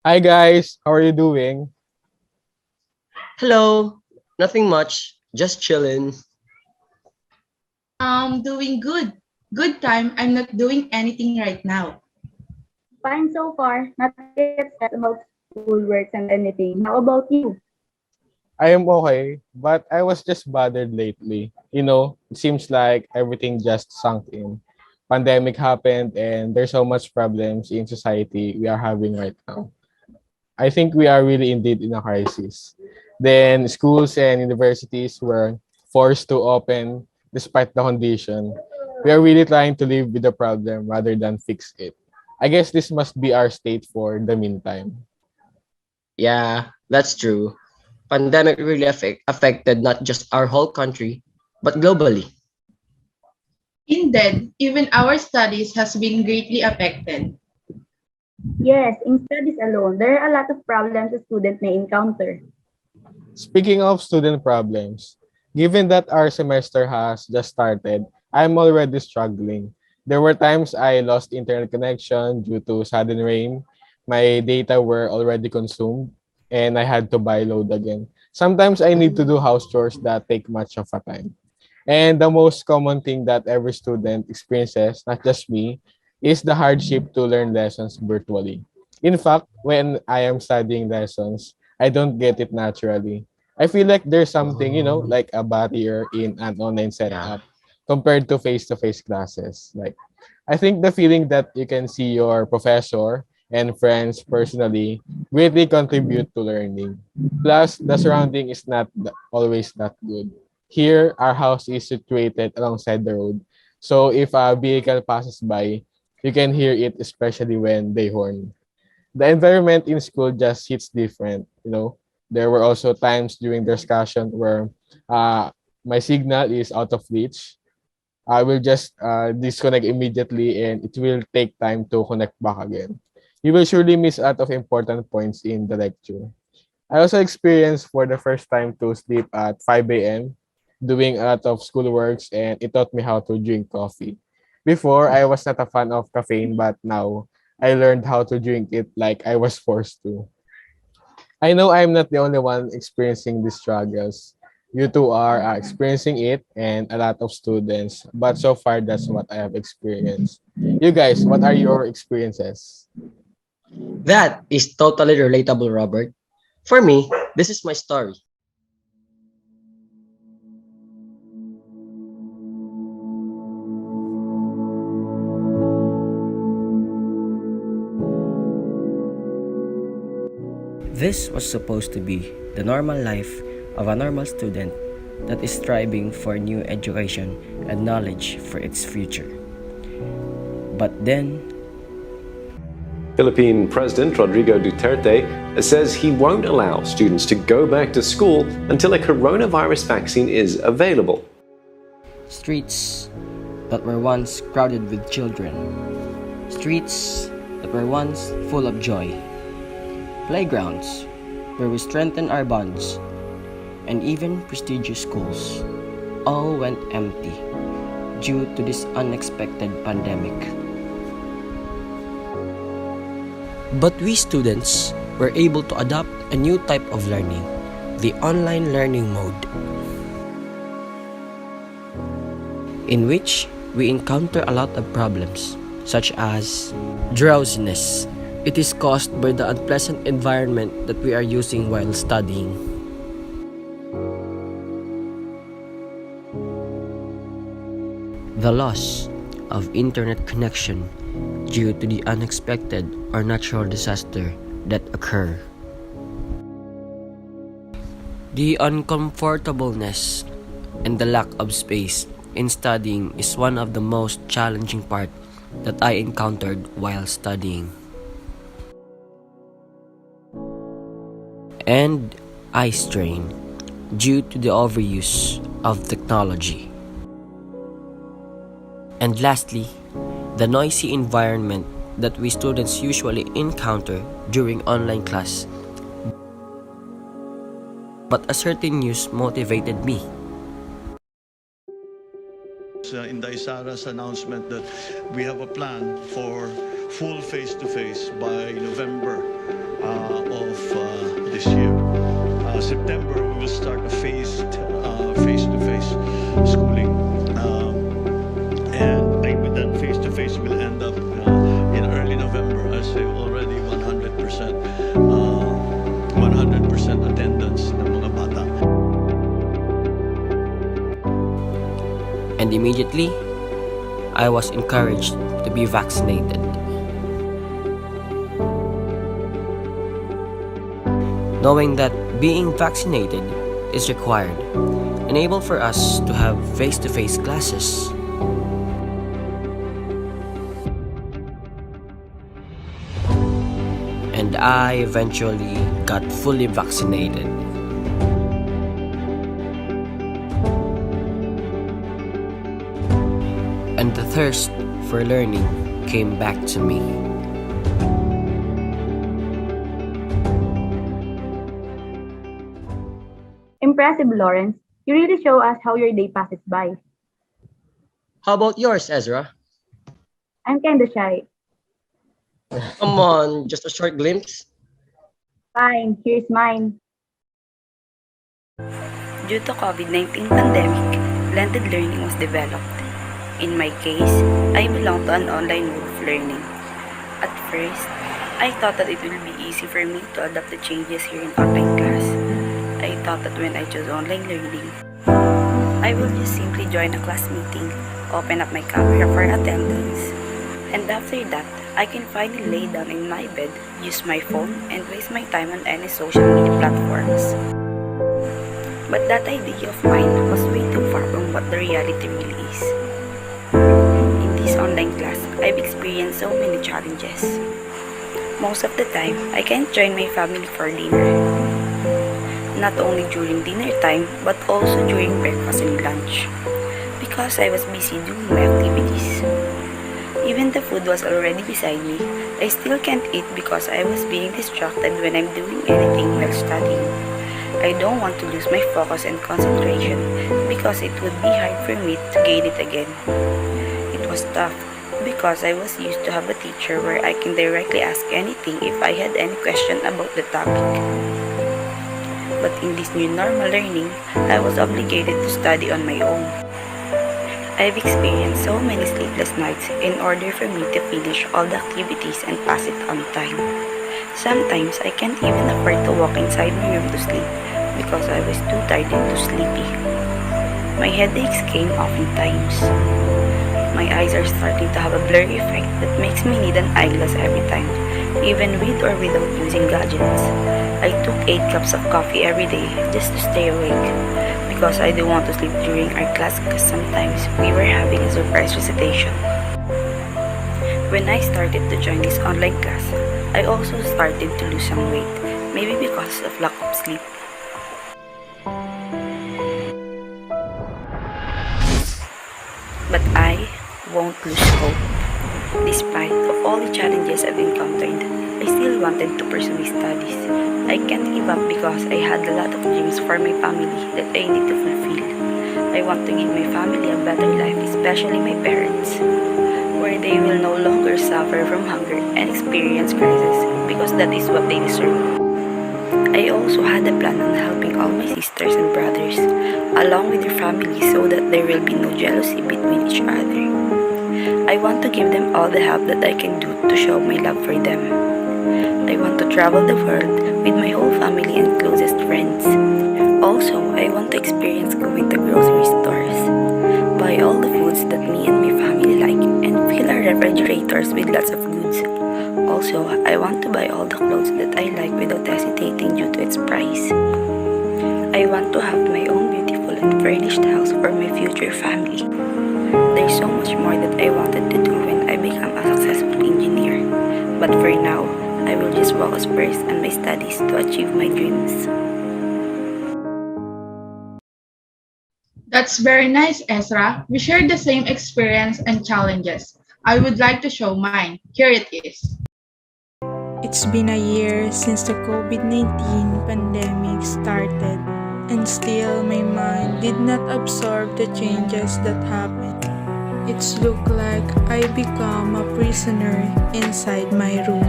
Hi guys, how are you doing? Hello, nothing much, just chilling. Doing good. Good time. I'm not doing anything right now. Fine so far. Not yet stressed about schoolworks and anything. How about you? I am okay, but I was just bothered lately. It seems like everything just sunk in. Pandemic happened and there's so much problems in society we are having right now. I think we are really indeed in a crisis. Then schools and universities were forced to open despite the condition. We are really trying to live with the problem rather than fix it. I guess this must be our state for the meantime. Yeah, that's true. Pandemic really affected not just our whole country, but globally. Indeed, even our studies has been greatly affected. Yes, in studies alone, there are a lot of problems a student may encounter. Speaking of student problems, given that our semester has just started, I'm already struggling. There were times I lost internet connection due to sudden rain. My data were already consumed and I had to buy load again. Sometimes I need to do house chores that take much of a time. And the most common thing that every student experiences, not just me, is the hardship to learn lessons virtually. In fact, when I am studying lessons, I don't get it naturally. I feel like there's something, like a barrier in an online Yeah. setup compared to face-to-face classes. Like, I think the feeling that you can see your professor and friends personally greatly contribute to learning. Plus, the surrounding is not always that good. Here, our house is situated alongside the road. So if a vehicle passes by, you can hear it, especially when they horn. The environment in school just hits different. There were also times during the discussion where uh, my signal is out of reach. I will just disconnect immediately and it will take time to connect back again. You will surely miss out of important points in the lecture. I also experienced for the first time to sleep at 5 a.m. doing a lot of schoolworks and it taught me how to drink coffee. Before, I was not a fan of caffeine, but now I learned how to drink it like I was forced to. I know I'm not the only one experiencing these struggles. You two are experiencing it and a lot of students, but so far that's what I have experienced. You guys, what are your experiences? That is totally relatable, Robert. For me, this is my story. This was supposed to be the normal life of a normal student that is striving for new education and knowledge for its future. But then, Philippine President Rodrigo Duterte says he won't allow students to go back to school until a coronavirus vaccine is available. streets that were once crowded with children, streets that were once full of joy, playgrounds where we strengthened our bonds, and even prestigious schools all went empty due to this unexpected pandemic. But we students were able to adopt a new type of learning, the online learning mode, in which we encounter a lot of problems, such as drowsiness. It is caused by the unpleasant environment that we are using while studying. The loss of internet connection due to the unexpected or natural disaster that occur. The uncomfortableness and the lack of space in studying is one of the most challenging part that I encountered while studying. And eye strain due to the overuse of technology. And lastly, the noisy environment that we students usually encounter during online class. But a certain news motivated me. In the EZRA's announcement that we have a plan for full face-to-face by November of this year. September, we will start a phased face-to-face schooling. And with that face-to-face will end up in early November, I say already 100% attendance ng mga bata. And immediately, I was encouraged to be vaccinated. Knowing that being vaccinated is required, enable for us to have face-to-face classes. And I eventually got fully vaccinated. And the thirst for learning came back to me. Impressive, Lawrence. You really show us how your day passes by. How about yours, Ezra? I'm kinda shy. Come on, just a short glimpse. Fine, here's mine. Due to COVID-19 pandemic, blended learning was developed. In my case, I belong to an online mode of learning. At first, I thought that it will be easy for me to adapt the changes here in online class. I thought that when I chose online learning, I will just simply join a class meeting, open up my camera for attendance, and after that, I can finally lay down in my bed, use my phone, and waste my time on any social media platforms. But that idea of mine was way too far from what the reality really is. In this online class, I've experienced so many challenges. Most of the time, I can't join my family for dinner. Not only during dinner time, but also during breakfast and lunch, because I was busy doing my activities. Even the food was already beside me, I still can't eat because I was being distracted when I'm doing anything while studying. I don't want to lose my focus and concentration because it would be hard for me to gain it again. It was tough because I was used to have a teacher where I can directly ask anything if I had any question about the topic. But in this new normal learning, I was obligated to study on my own. I've experienced so many sleepless nights in order for me to finish all the activities and pass it on time. Sometimes I can't even afford to walk inside my room to sleep because I was too tired and too sleepy. My headaches came oftentimes. My eyes are starting to have a blurry effect that makes me need an eyeglass every time, even with or without using gadgets. I took 8 cups of coffee every day just to stay awake because I don't want to sleep during our class because sometimes we were having a surprise recitation. When I started to join this online class, I also started to lose some weight, maybe because of lack of sleep. But I won't lose hope. Despite of all the challenges I've encountered, I still wanted to pursue my studies. I can't give up because I had a lot of dreams for my family that I need to fulfill. I want to give my family a better life, especially my parents, where they will no longer suffer from hunger and experience crisis because that is what they deserve. I also had a plan on helping all my sisters and brothers, along with their families, so that there will be no jealousy between each other. I want to give them all the help that I can do to show my love for them. I want to travel the world with my whole family and closest friends. Also, I want to experience going to grocery stores, buy all the foods that me and my family like, and fill our refrigerators with lots of goods. Also, I want to buy all the clothes that I like without hesitating due to its price. I want to have my own beautiful and furnished house for my future family. There's so much more that I wanted to do when I become a successful engineer. But for now, I will just focus first on my studies to achieve my dreams. That's very nice, Ezra. We shared the same experience and challenges. I would like to show mine. Here it is. It's been a year since the COVID-19 pandemic started, and still my mind did not absorb the changes that happened. It's look like I become a prisoner inside my room.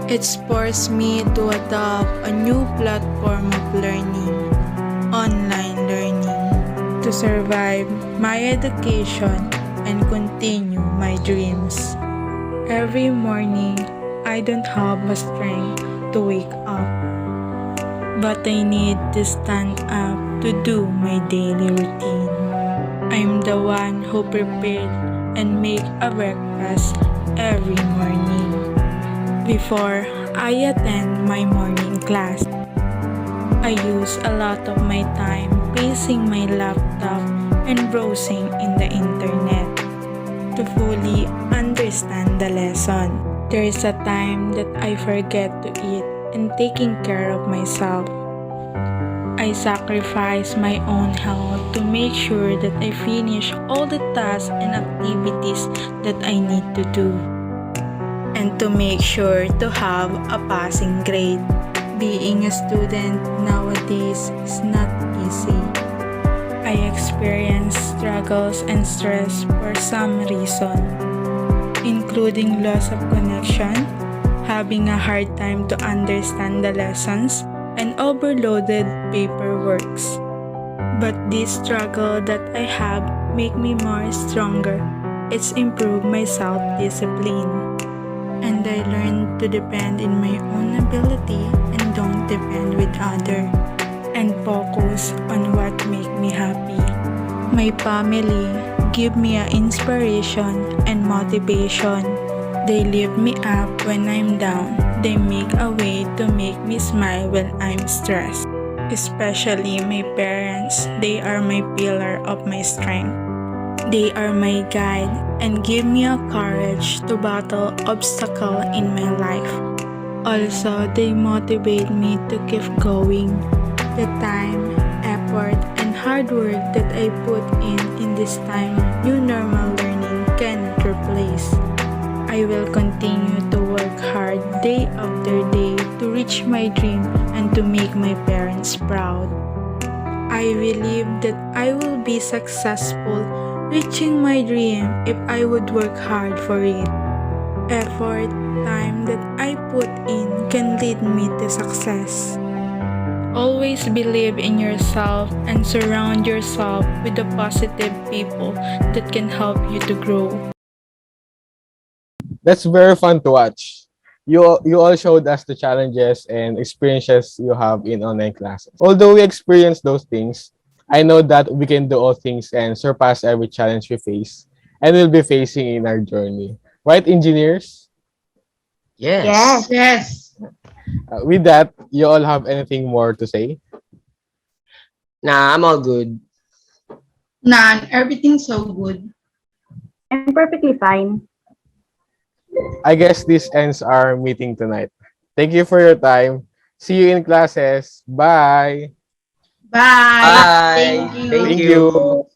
It's forced me to adopt a new platform of learning, online learning, to survive my education and continue my dreams. Every morning, I don't have the strength to wake up, but I need to stand up to do my daily routine. I'm the one who prepared and make a breakfast every morning before I attend my morning class. I use a lot of my time pacing my laptop and browsing in the internet to fully understand the lesson. There is a time that I forget to eat and taking care of myself. I sacrifice my own health to make sure that I finish all the tasks and activities that I need to do, and to make sure to have a passing grade. Being a student nowadays is not easy. I experience struggles and stress for some reason, including loss of connection, having a hard time to understand the lessons, and overloaded paperworks. But this struggle that I have make me more stronger. It's improved my self-discipline. And I learned to depend in my own ability and don't depend with other, and focus on what make me happy. My family give me an inspiration and motivation. They lift me up when I'm down. They make a way to make me smile when I'm stressed. Especially my parents, they are my pillar of my strength. They are my guide and give me a courage to battle obstacles in my life. Also, they motivate me to keep going. The time, effort, and hard work that I put in this time, new normal learning cannot replace. I will continue to work hard day after day to reach my dream and to make my parents proud. I believe that I will be successful reaching my dream if I would work hard for it. Effort, time that I put in can lead me to success. Always believe in yourself and surround yourself with the positive people that can help you to grow. That's very fun to watch. You all showed us the challenges and experiences you have in online classes. Although we experienced those things, I know that we can do all things and surpass every challenge we face and will be facing in our journey. Right, engineers? Yes. Yes. With that, you all have anything more to say? Nah, I'm all good. Nan, everything's so good. I'm perfectly fine. I guess this ends our meeting tonight. Thank you for your time. See you in classes. Bye. Bye. Bye. Thank you. Thank Thank you. you.